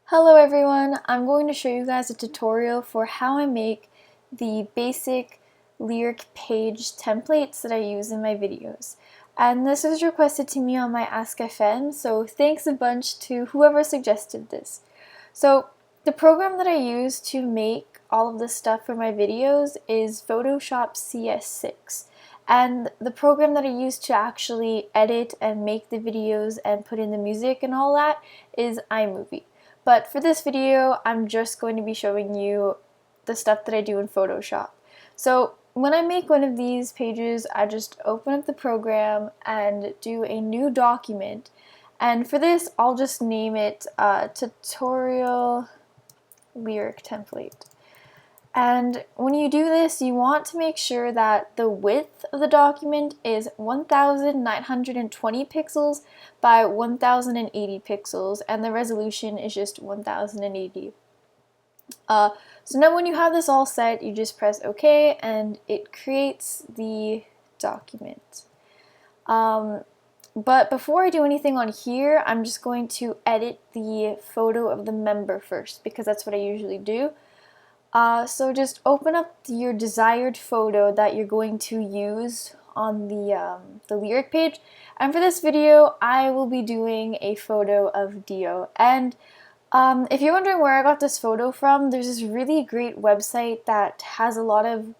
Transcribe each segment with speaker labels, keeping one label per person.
Speaker 1: Hello everyone, I'm going to show you guys a tutorial for how I make the basic lyric page templates that I use in my videos. And this was requested to me on my Ask FM, so thanks a bunch to whoever suggested this. So the program that I use to make all of this stuff for my videos is Photoshop CS6. And the program that I use to actually edit and make the videos and put in the music and all that is iMovie. But for this video, I'm just going to be showing you the stuff that I do in Photoshop. So when I make one of these pages, I just open up the program and do a new document. And for this, I'll just name it Tutorial Lyric Template. And when you do this, you want to make sure that the width of the document is 1920 pixels by 1080 pixels, and the resolution is just 1080. So now when you have this all set, you just press OK, and it creates the document. But before I do anything on here, I'm just going to edit the photo of the member first, because that's what I usually do. So just open up your desired photo that you're going to use on the lyric page. And for this video, I will be doing a photo of Dio. And if you're wondering where I got this photo from, there's this really great website that has a lot of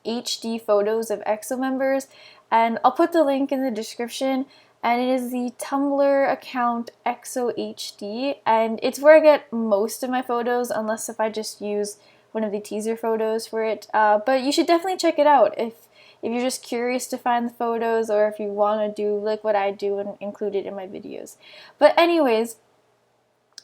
Speaker 1: HD photos of EXO members. And I'll put the link in the description. And it is the Tumblr account EXOHD, and it's where I get most of my photos, unless if I just use one of the teaser photos for it. But you should definitely check it out if you're just curious to find the photos, or if you want to do like what I do and include it in my videos. But anyways,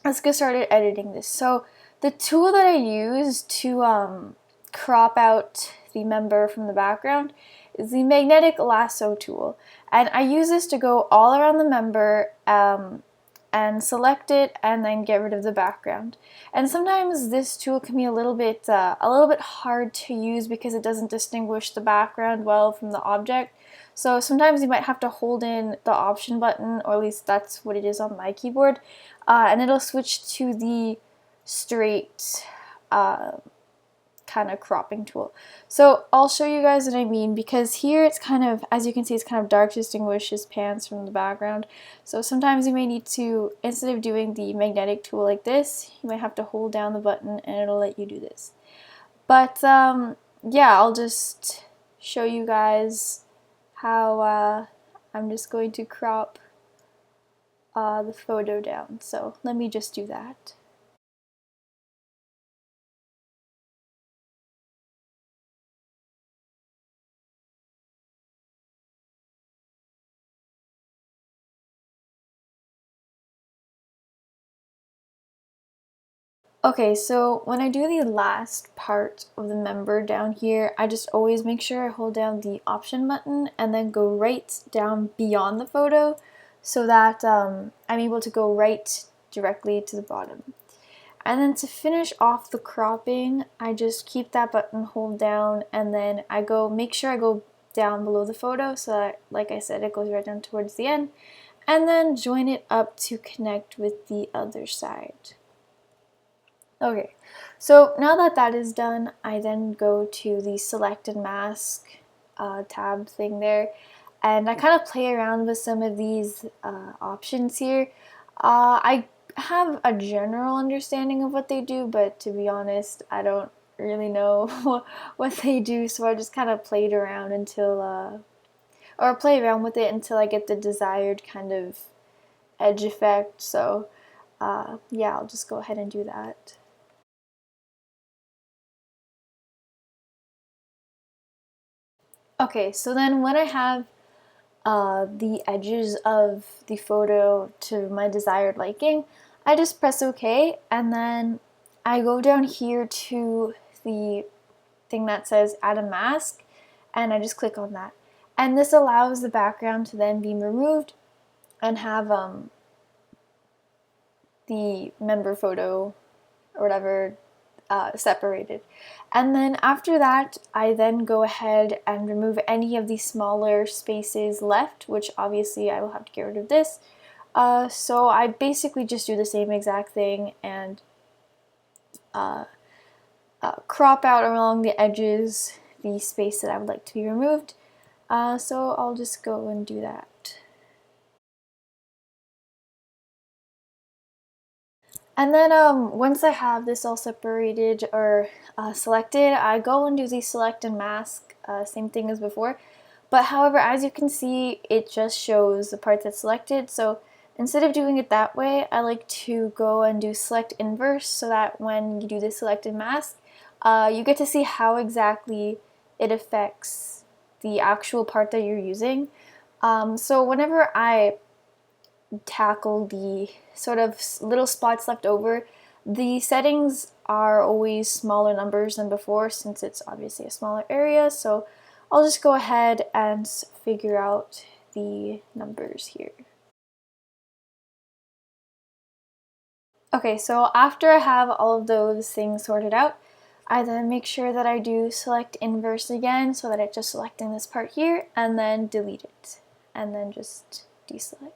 Speaker 1: let's get started editing this. So the tool that I use to crop out the member from the background is the magnetic lasso tool, and I use this to go all around the member and select it and then get rid of the background. And sometimes this tool can be a little bit hard to use because it doesn't distinguish the background well from the object. So sometimes you might have to hold in the option button, or at least that's what it is on my keyboard, and it'll switch to the straight kind of cropping tool. So I'll show you guys what I mean, because here it's kind of, as you can see, it's kind of dark to distinguish his pants from the background. So sometimes you may need to, instead of doing the magnetic tool like this, you might have to hold down the button and it'll let you do this. But yeah, I'll just show you guys how I'm just going to crop the photo down. So let me just do that. Okay, so when I do the last part of the member down here, I just always make sure I hold down the option button and then go right down beyond the photo, so that I'm able to go right directly to the bottom. And then to finish off the cropping, I just keep that button hold down, and then I make sure I go down below the photo, so that, like I said, it goes right down towards the end, and then join it up to connect with the other side. Okay, so now that that is done, I then go to the select and mask tab thing there, and I kind of play around with some of these options here. I have a general understanding of what they do, but to be honest, I don't really know what they do, so I just kind of played around until, or play around with it until I get the desired kind of edge effect. So yeah, I'll just go ahead and do that. Okay, so then when I have the edges of the photo to my desired liking, I just press OK, and then I go down here to the thing that says add a mask, and I just click on that. And this allows the background to then be removed and have the member photo or whatever separated. And then after that, I then go ahead and remove any of the smaller spaces left, which obviously I will have to get rid of this. So I basically just do the same exact thing and crop out along the edges the space that I would like to be removed. So I'll just go and do that. And then once I have this all separated or selected, I go and do the select and mask, same thing as before. But however, as you can see, it just shows the part that's selected. So instead of doing it that way, I like to go and do select inverse so that when you do the select and mask, you get to see how exactly it affects the actual part that you're using. So whenever I tackle the sort of little spots left over, the settings are always smaller numbers than before since it's obviously a smaller area. So I'll just go ahead and figure out the numbers here. Okay, so after I have all of those things sorted out, I then make sure that I do select inverse again so that it's just selecting this part here and then delete it and then just deselect.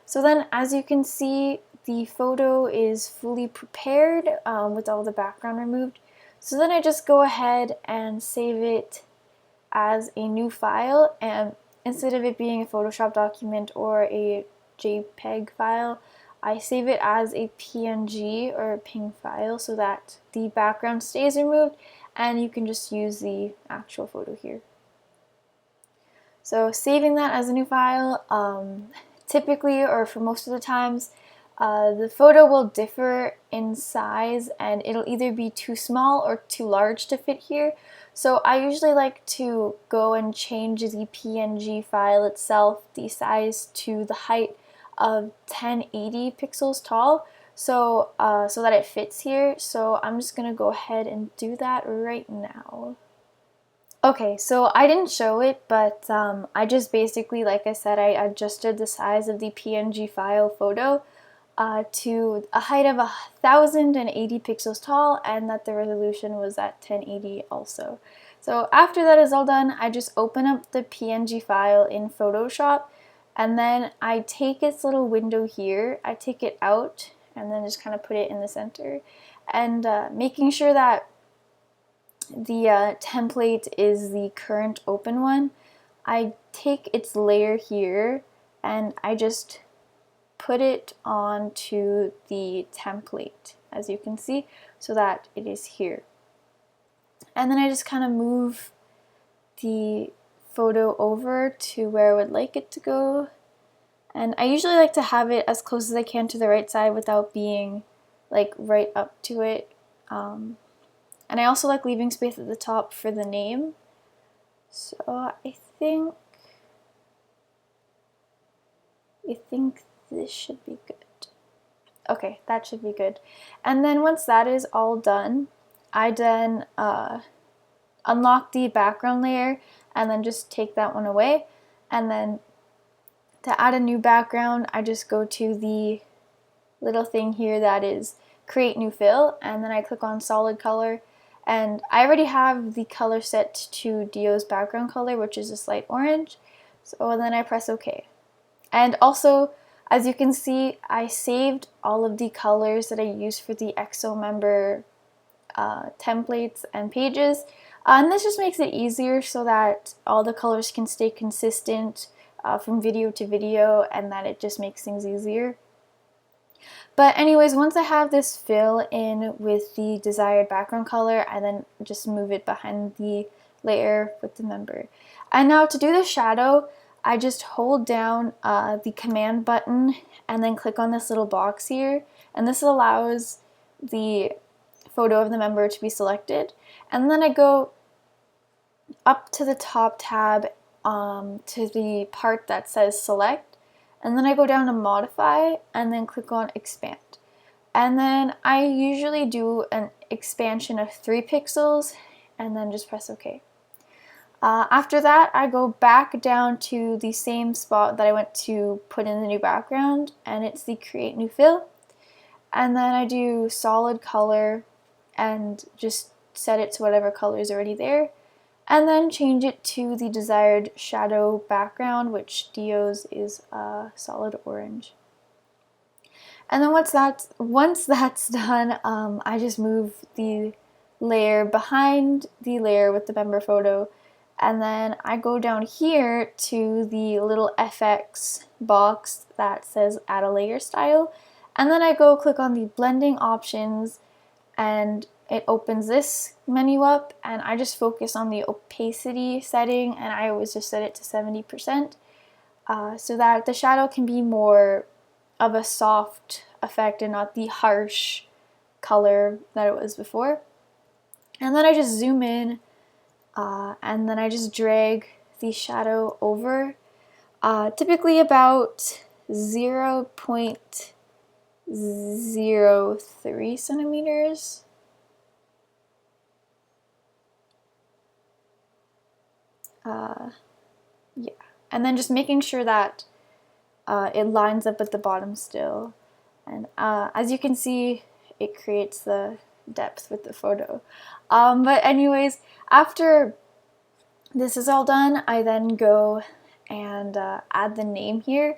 Speaker 1: So then as you can see, the photo is fully prepared with all the background removed. So then I just go ahead and save it as a new file, and instead of it being a Photoshop document or a JPEG file, I save it as a PNG or a PNG file so that the background stays removed and you can just use the actual photo here. So saving that as a new file, typically, or for most of the times, the photo will differ in size and it'll either be too small or too large to fit here. So I usually like to go and change the PNG file itself, the size to the height of 1080 pixels tall, so that it fits here. So I'm just gonna go ahead and do that right now. Okay, so I didn't show it, but I just basically, like I said, I adjusted the size of the PNG file photo to a height of 1080 pixels tall, and that the resolution was at 1080 also. So after that is all done, I just open up the PNG file in Photoshop, and then I take its little window here, I take it out, and then just kind of put it in the center, and making sure that the template is the current open one, I take its layer here and I just put it onto the template, as you can see, so that it is here. And then I just kind of move the photo over to where I would like it to go. And I usually like to have it as close as I can to the right side without being like right up to it. And I also like leaving space at the top for the name. So I think this should be good. Okay, that should be good. And then once that is all done, I then unlock the background layer and then just take that one away. And then to add a new background, I just go to the little thing here that is create new fill, and then I click on solid color, and I already have the color set to Dio's background color, which is a slight orange. So then I press OK. And also, as you can see, I saved all of the colors that I used for the EXO member templates and pages. And this just makes it easier so that all the colors can stay consistent from video to video, and that it just makes things easier. But anyways, once I have this fill in with the desired background color, I then just move it behind the layer with the member. And now to do the shadow, I just hold down the command button and then click on this little box here. And this allows the photo of the member to be selected. And then I go up to the top tab to the part that says select. And then I go down to modify and then click on expand. And then I usually do an expansion of 3 pixels and then just press OK. After that, I go back down to the same spot that I went to put in the new background, and it's the create new fill. And then I do solid color and just set it to whatever color is already there. And then change it to the desired shadow background, which Dio's is solid orange. And then once that's done, I just move the layer behind the layer with the member photo, and then I go down here to the little FX box that says add a layer style, and then I go click on the blending options, and it opens this menu up, and I just focus on the opacity setting, and I always just set it to 70%, so that the shadow can be more of a soft effect and not the harsh color that it was before. And then I just zoom in, and then I just drag the shadow over, typically about 0.03 centimeters. Yeah, and then just making sure that it lines up at the bottom still. And as you can see, it creates the depth with the photo. But anyways, after this is all done, I then go and add the name here.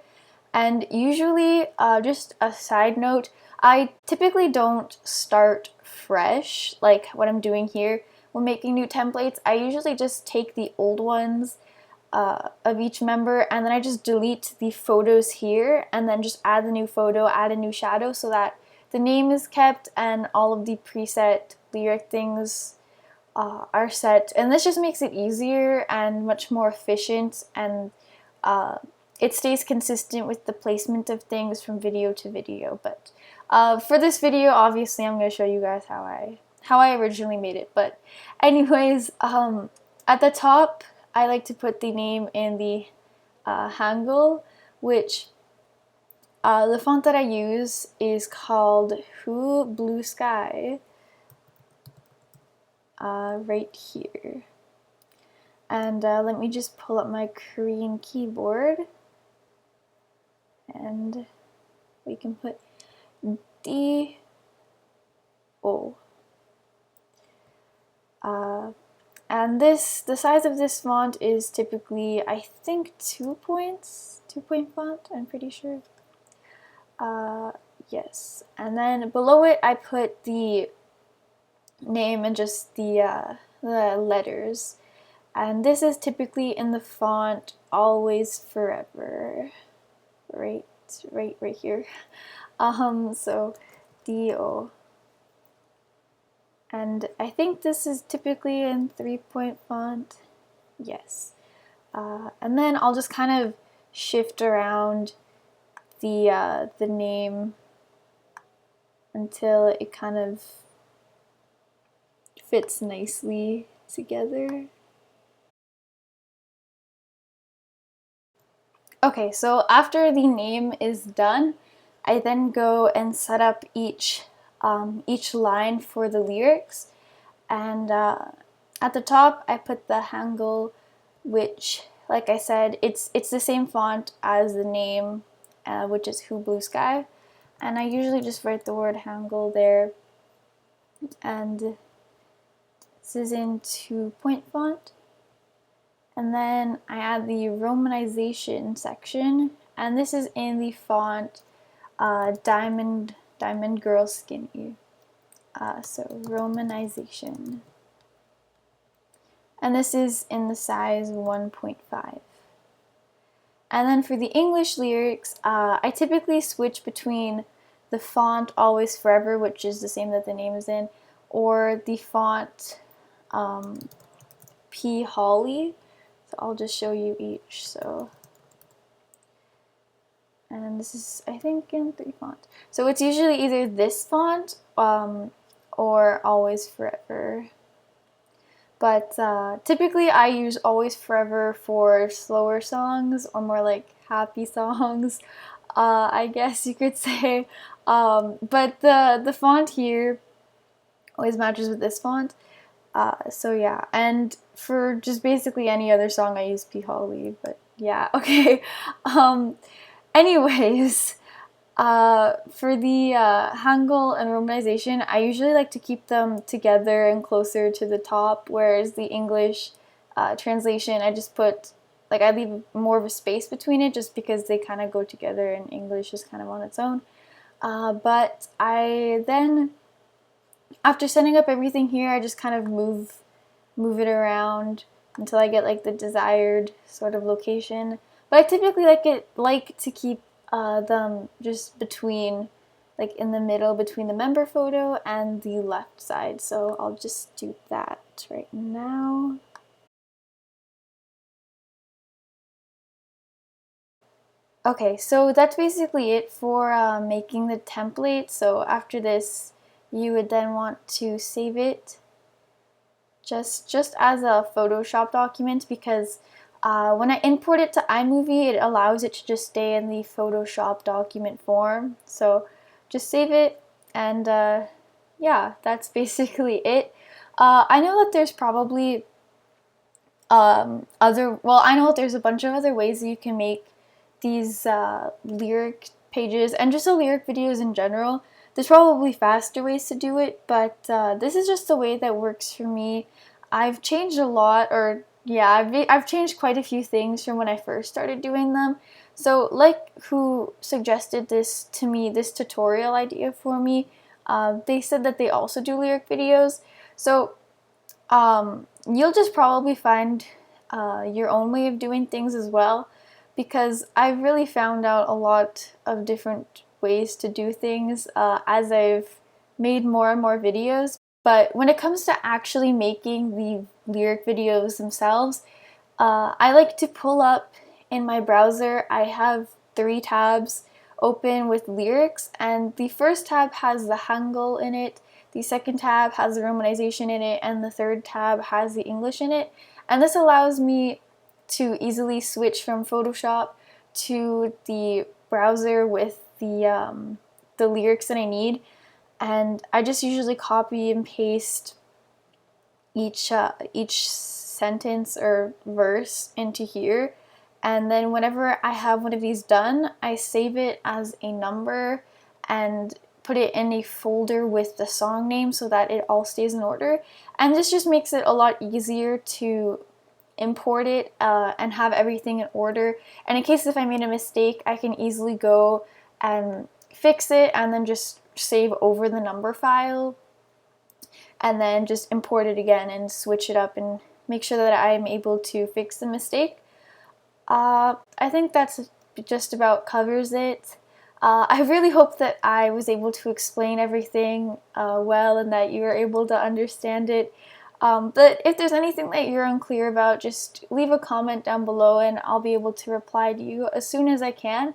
Speaker 1: And usually, just a side note, I typically don't start fresh like what I'm doing here when making new templates. I usually just take the old ones of each member, and then I just delete the photos here and then just add the new photo, add a new shadow, so that the name is kept and all of the preset lyric things are set. And this just makes it easier and much more efficient, and it stays consistent with the placement of things from video to video. But for this video, obviously I'm going to show you guys how I originally made it. But anyways, at the top I like to put the name in the Hangul, which the font that I use is called Who Blue Sky, right here. And let me just pull up my Korean keyboard, and we can put D O. And the size of this font is typically, I think, 2 points, 2-point font, I'm pretty sure. Yes, and then below it I put the name and just the letters. And this is typically in the font Always Forever, right here. So D-O. And I think this is typically in 3-point font. Yes. And then I'll just kind of shift around the name until it kind of fits nicely together. Okay, so after the name is done, I then go and set up each line for the lyrics. And at the top, I put the Hangul, which, like I said, it's the same font as the name, which is Who Blue Sky. And I usually just write the word Hangul there. And this is in 2-point font. And then I add the romanization section, and this is in the font Diamond Girl Skinny. So romanization. And this is in the size 1.5. And then for the English lyrics, I typically switch between the font Always Forever, which is the same that the name is in, or the font P. Holly. So I'll just show you each. So, and this is, I think, in 3 font. So it's usually either this font or Always Forever. But typically I use Always Forever for slower songs or more like happy songs, I guess you could say. But the font here always matches with this font. So yeah, and for just basically any other song I use P. Holly, but yeah, okay. Anyways, for the Hangul and romanization, I usually like to keep them together and closer to the top, whereas the English translation, I just put, like, I leave more of a space between it just because they kind of go together and English is kind of on its own. But I then, after setting up everything here, I just kind of move it around until I get like the desired sort of location. But I typically like to keep them just between, like in the middle between the member photo and the left side. So I'll just do that right now. Okay, so that's basically it for making the template. So after this, you would then want to save it just as a Photoshop document, because when I import it to iMovie, it allows it to just stay in the Photoshop document form. So just save it, and yeah, that's basically it. I know that there's probably I know that there's a bunch of other ways that you can make these lyric pages and just the lyric videos in general. There's probably faster ways to do it, but this is just the way that works for me. I've changed a lot, or yeah, I've changed quite a few things from when I first started doing them. So, like who suggested this to me, this tutorial idea for me, they said that they also do lyric videos. So you'll just probably find your own way of doing things as well, because I've really found out a lot of different ways to do things as I've made more and more videos. But when it comes to actually making the lyric videos themselves, I like to pull up in my browser. I have 3 tabs open with lyrics, and the first tab has the Hangul in it, the second tab has the romanization in it, and the third tab has the English in it. And this allows me to easily switch from Photoshop to the browser with the lyrics that I need. And I just usually copy and paste each sentence or verse into here, and then whenever I have one of these done, I save it as a number and put it in a folder with the song name so that it all stays in order. And this just makes it a lot easier to import it and have everything in order. And in case if I made a mistake, I can easily go and fix it and then just save over the number file and then just import it again and switch it up and make sure that I'm able to fix the mistake. I think that's just about covers it. I really hope that I was able to explain everything well and that you were able to understand it. But if there's anything that you're unclear about, just leave a comment down below and I'll be able to reply to you as soon as I can.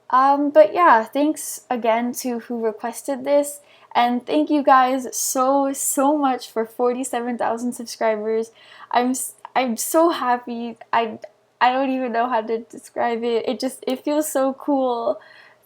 Speaker 1: But yeah, thanks again to who requested this, and thank you guys so much for 47,000 subscribers. I'm so happy. I don't even know how to describe it. It feels so cool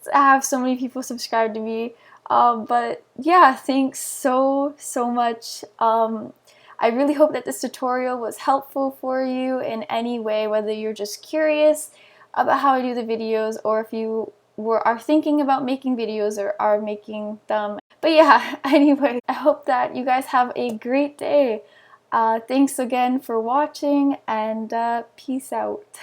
Speaker 1: to have so many people subscribe to me. But yeah, thanks so much. I really hope that this tutorial was helpful for you in any way, whether you're just curious about how I do the videos or if you are thinking about making videos or are making them. But yeah, anyway, I hope that you guys have a great day. Thanks again for watching, and peace out.